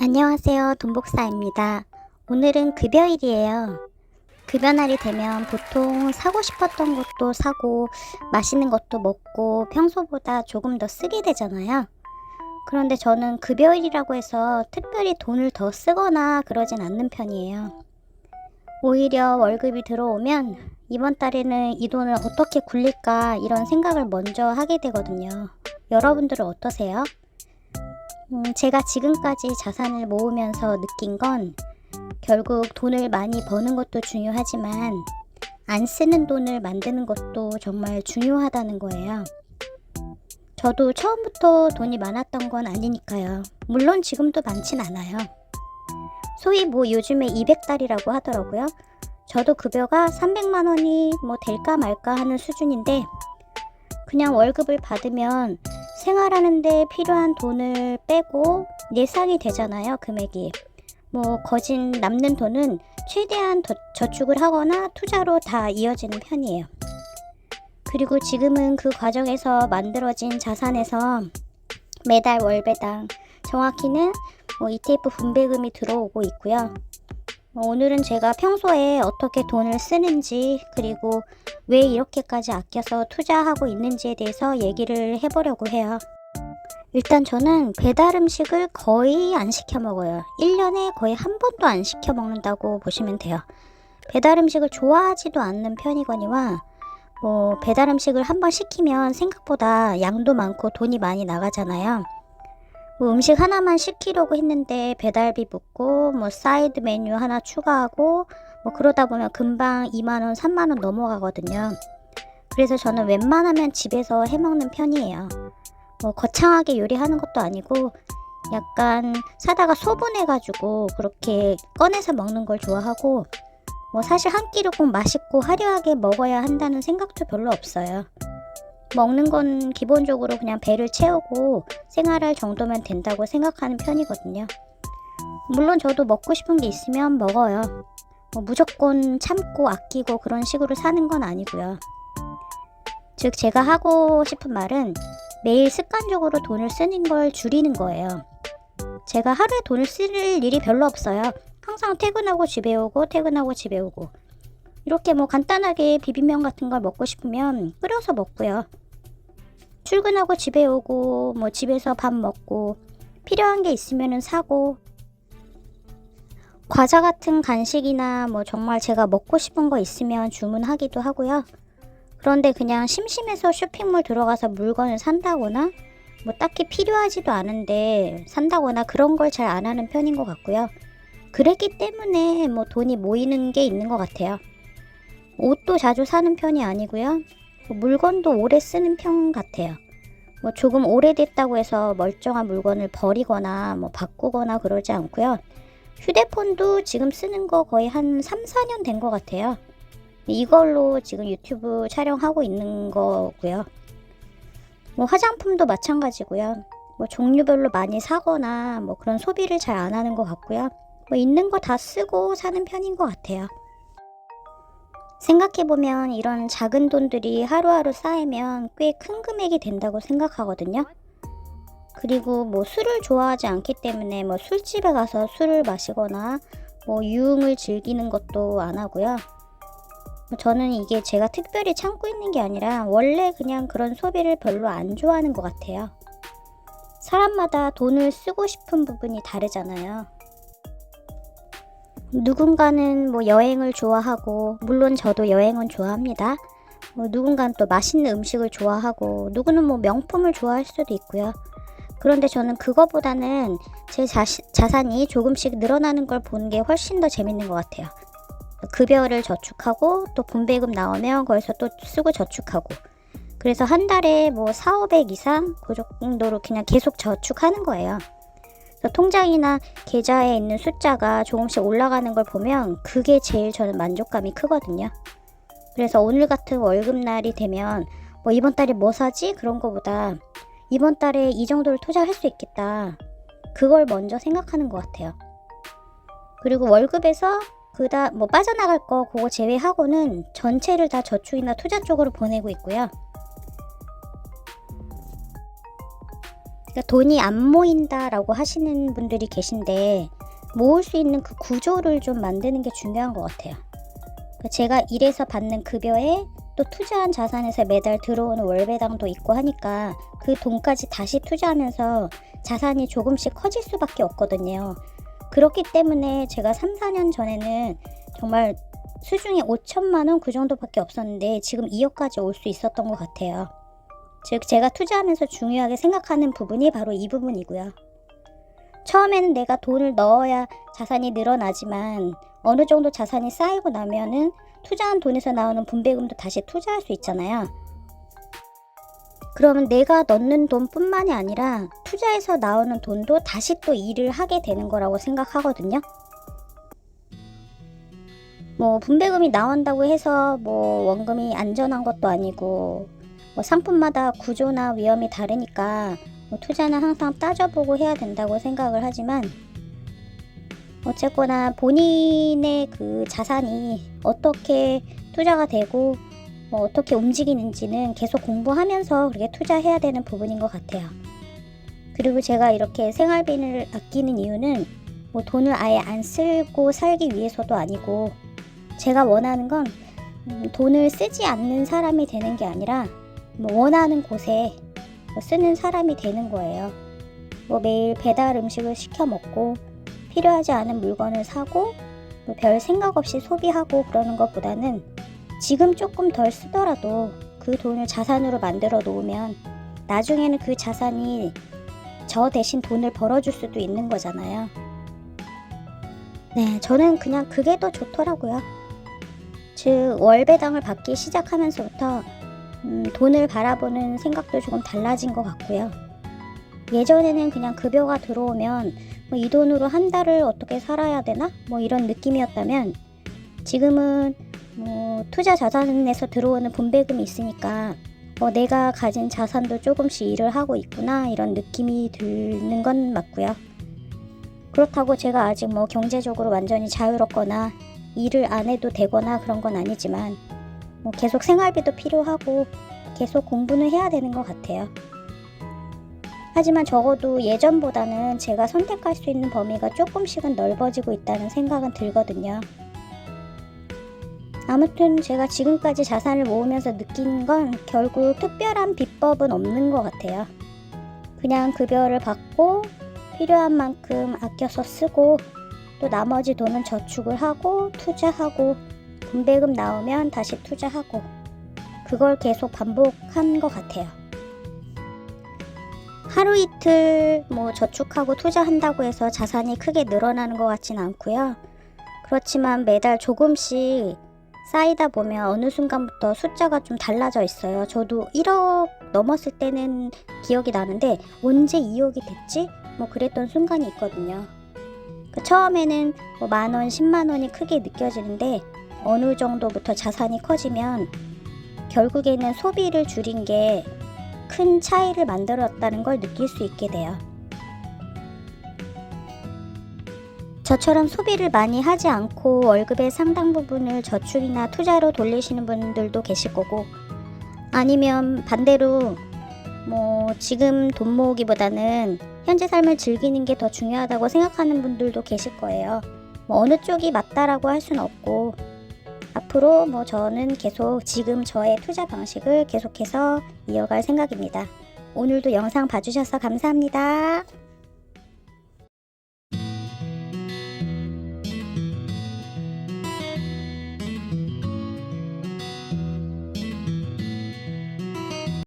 안녕하세요. 돈복사입니다. 오늘은 급여일이에요. 급여날이 되면 보통 사고 싶었던 것도 사고 맛있는 것도 먹고 평소보다 조금 더 쓰게 되잖아요. 그런데 저는 급여일이라고 해서 특별히 돈을 더 쓰거나 그러진 않는 편이에요. 오히려 월급이 들어오면 이번 달에는 이 돈을 어떻게 굴릴까 이런 생각을 먼저 하게 되거든요. 여러분들은 어떠세요? 제가 지금까지 자산을 모으면서 느낀 건 결국 돈을 많이 버는 것도 중요하지만 안 쓰는 돈을 만드는 것도 정말 중요하다는 거예요. 저도 처음부터 돈이 많았던 건 아니니까요. 물론 지금도 많진 않아요. 소위 요즘에 200달이라고 하더라고요. 저도 급여가 300만 원이 될까 말까 하는 수준인데 그냥 월급을 받으면 생활하는데 필요한 돈을 빼고 예상이 되잖아요. 금액이. 거진 남는 돈은 최대한 저축을 하거나 투자로 다 이어지는 편이에요. 그리고 지금은 그 과정에서 만들어진 자산에서 매달 월배당, 정확히는 ETF 분배금이 들어오고 있고요. 오늘은 제가 평소에 어떻게 돈을 쓰는지 그리고 왜 이렇게까지 아껴서 투자하고 있는지에 대해서 얘기를 해보려고 해요. 일단 저는 배달 음식을 거의 안 시켜 먹어요. 1년에 거의 한 번도 안 시켜 먹는다고 보시면 돼요. 배달 음식을 좋아하지도 않는 편이거니와 배달 음식을 한 번 시키면 생각보다 양도 많고 돈이 많이 나가잖아요. 음식 하나만 시키려고 했는데 배달비 붙고 사이드 메뉴 하나 추가하고 그러다 보면 금방 2만원 3만원 넘어가거든요. 그래서 저는 웬만하면 집에서 해먹는 편이에요. 거창하게 요리하는 것도 아니고 약간 사다가 소분해가지고 그렇게 꺼내서 먹는 걸 좋아하고 사실 한 끼를 꼭 맛있고 화려하게 먹어야 한다는 생각도 별로 없어요. 먹는 건 기본적으로 그냥 배를 채우고 생활할 정도면 된다고 생각하는 편이거든요. 물론 저도 먹고 싶은 게 있으면 먹어요. 무조건 참고 아끼고 그런 식으로 사는 건 아니고요. 즉 제가 하고 싶은 말은 매일 습관적으로 돈을 쓰는 걸 줄이는 거예요. 제가 하루에 돈을 쓸 일이 별로 없어요. 항상 퇴근하고 집에 오고 퇴근하고 집에 오고 이렇게 간단하게 비빔면 같은 걸 먹고 싶으면 끓여서 먹고요. 출근하고 집에 오고 집에서 밥 먹고 필요한 게 있으면 사고 과자 같은 간식이나 정말 제가 먹고 싶은 거 있으면 주문하기도 하고요. 그런데 그냥 심심해서 쇼핑몰 들어가서 물건을 산다거나 딱히 필요하지도 않은데 산다거나 그런 걸 잘 안 하는 편인 것 같고요. 그랬기 때문에 돈이 모이는 게 있는 것 같아요. 옷도 자주 사는 편이 아니고요. 물건도 오래 쓰는 편 같아요. 조금 오래됐다고 해서 멀쩡한 물건을 버리거나 바꾸거나 그러지 않고요. 휴대폰도 지금 쓰는 거 거의 한 3, 4년 된 것 같아요. 이걸로 지금 유튜브 촬영하고 있는 거고요. 화장품도 마찬가지고요. 종류별로 많이 사거나 그런 소비를 잘 안 하는 것 같고요. 있는 거 다 쓰고 사는 편인 것 같아요. 생각해보면 이런 작은 돈들이 하루하루 쌓이면 꽤 큰 금액이 된다고 생각하거든요. 그리고 술을 좋아하지 않기 때문에 술집에 가서 술을 마시거나 유흥을 즐기는 것도 안 하고요. 저는 이게 제가 특별히 참고 있는 게 아니라 원래 그냥 그런 소비를 별로 안 좋아하는 것 같아요. 사람마다 돈을 쓰고 싶은 부분이 다르잖아요. 누군가는 여행을 좋아하고 물론 저도 여행은 좋아합니다. 누군가는 또 맛있는 음식을 좋아하고 누구는 명품을 좋아할 수도 있고요. 그런데 저는 그거보다는 제 자산이 조금씩 늘어나는 걸 보는 게 훨씬 더 재밌는 것 같아요. 급여를 저축하고 또 분배금 나오면 거기서 또 쓰고 저축하고 그래서 한 달에 4, 500 이상 그 정도로 그냥 계속 저축하는 거예요. 통장이나 계좌에 있는 숫자가 조금씩 올라가는 걸 보면 그게 제일 저는 만족감이 크거든요. 그래서 오늘 같은 월급날이 되면 이번 달에 뭐 사지? 그런 거보다 이번 달에 이 정도를 투자할 수 있겠다. 그걸 먼저 생각하는 것 같아요. 그리고 월급에서 빠져나갈 거 그거 제외하고는 전체를 다 저축이나 투자 쪽으로 보내고 있고요. 돈이 안 모인다라고 하시는 분들이 계신데 모을 수 있는 그 구조를 좀 만드는 게 중요한 것 같아요. 제가 일해서 받는 급여에 또 투자한 자산에서 매달 들어오는 월배당도 있고 하니까 그 돈까지 다시 투자하면서 자산이 조금씩 커질 수밖에 없거든요. 그렇기 때문에 제가 3, 4년 전에는 정말 수중에 5천만 원 그 정도밖에 없었는데 지금 2억까지 올 수 있었던 것 같아요. 즉 제가 투자하면서 중요하게 생각하는 부분이 바로 이 부분이고요. 처음에는 내가 돈을 넣어야 자산이 늘어나지만 어느 정도 자산이 쌓이고 나면은 투자한 돈에서 나오는 분배금도 다시 투자할 수 있잖아요. 그러면 내가 넣는 돈뿐만이 아니라 투자해서 나오는 돈도 다시 또 일을 하게 되는 거라고 생각하거든요. 뭐 분배금이 나온다고 해서 뭐 원금이 안전한 것도 아니고 뭐 상품마다 구조나 위험이 다르니까 뭐 투자는 항상 따져보고 해야 된다고 생각을 하지만 어쨌거나 본인의 그 자산이 어떻게 투자가 되고 뭐 어떻게 움직이는지는 계속 공부하면서 그렇게 투자해야 되는 부분인 것 같아요. 그리고 제가 이렇게 생활비를 아끼는 이유는 뭐 돈을 아예 안 쓰고 살기 위해서도 아니고 제가 원하는 건 돈을 쓰지 않는 사람이 되는 게 아니라 뭐 원하는 곳에 쓰는 사람이 되는 거예요. 뭐 매일 배달 음식을 시켜 먹고 필요하지 않은 물건을 사고 뭐 별 생각 없이 소비하고 그러는 것보다는 지금 조금 덜 쓰더라도 그 돈을 자산으로 만들어 놓으면 나중에는 그 자산이 저 대신 돈을 벌어줄 수도 있는 거잖아요. 네, 저는 그냥 그게 더 좋더라고요. 즉 월배당을 받기 시작하면서부터 돈을 바라보는 생각도 조금 달라진 것 같고요. 예전에는 그냥 급여가 들어오면 뭐 이 돈으로 한 달을 어떻게 살아야 되나? 뭐 이런 느낌이었다면 지금은 뭐 투자 자산에서 들어오는 분배금이 있으니까 내가 가진 자산도 조금씩 일을 하고 있구나 이런 느낌이 드는 건 맞고요. 그렇다고 제가 아직 뭐 경제적으로 완전히 자유롭거나 일을 안 해도 되거나 그런 건 아니지만 뭐 계속 생활비도 필요하고 계속 공부는 해야 되는 것 같아요. 하지만 적어도 예전보다는 제가 선택할 수 있는 범위가 조금씩은 넓어지고 있다는 생각은 들거든요. 아무튼 제가 지금까지 자산을 모으면서 느낀 건 결국 특별한 비법은 없는 것 같아요. 그냥 급여를 받고 필요한 만큼 아껴서 쓰고 또 나머지 돈은 저축을 하고 투자하고 분배금 나오면 다시 투자하고 그걸 계속 반복한 것 같아요. 하루 이틀 뭐 저축하고 투자한다고 해서 자산이 크게 늘어나는 것 같진 않고요. 그렇지만 매달 조금씩 쌓이다 보면 어느 순간부터 숫자가 좀 달라져 있어요. 저도 1억 넘었을 때는 기억이 나는데 언제 2억이 됐지? 뭐 그랬던 순간이 있거든요. 처음에는 뭐 만원, 10만원이 크게 느껴지는데 어느 정도부터 자산이 커지면 결국에는 소비를 줄인 게 큰 차이를 만들었다는 걸 느낄 수 있게 돼요. 저처럼 소비를 많이 하지 않고 월급의 상당 부분을 저축이나 투자로 돌리시는 분들도 계실 거고 아니면 반대로 뭐 지금 돈 모으기보다는 현재 삶을 즐기는 게 더 중요하다고 생각하는 분들도 계실 거예요. 뭐 어느 쪽이 맞다라고 할 수는 없고 앞으로 뭐 저는 계속 지금 저의 투자 방식을 계속해서 이어갈 생각입니다. 오늘도 영상 봐주셔서 감사합니다.